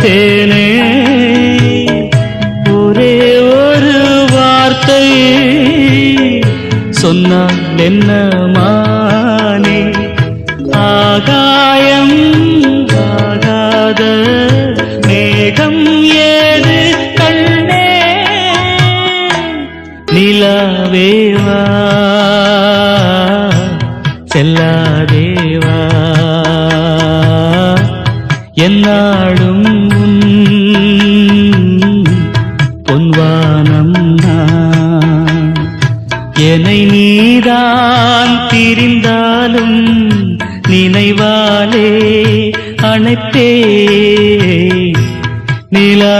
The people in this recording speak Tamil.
தேனே ஒரே ஒரு வார்த்தை சொன்னால் என்ன மானே ஆகாயம் ஆகாத மேகம் ஏது கண்ணே நிலாவேவா செல்லாதேவா என்னாலும் பொன்வானம் நான் என்னை நீதான் பிரிந்தாலும் நினைவாலே அணைப்பே நிலா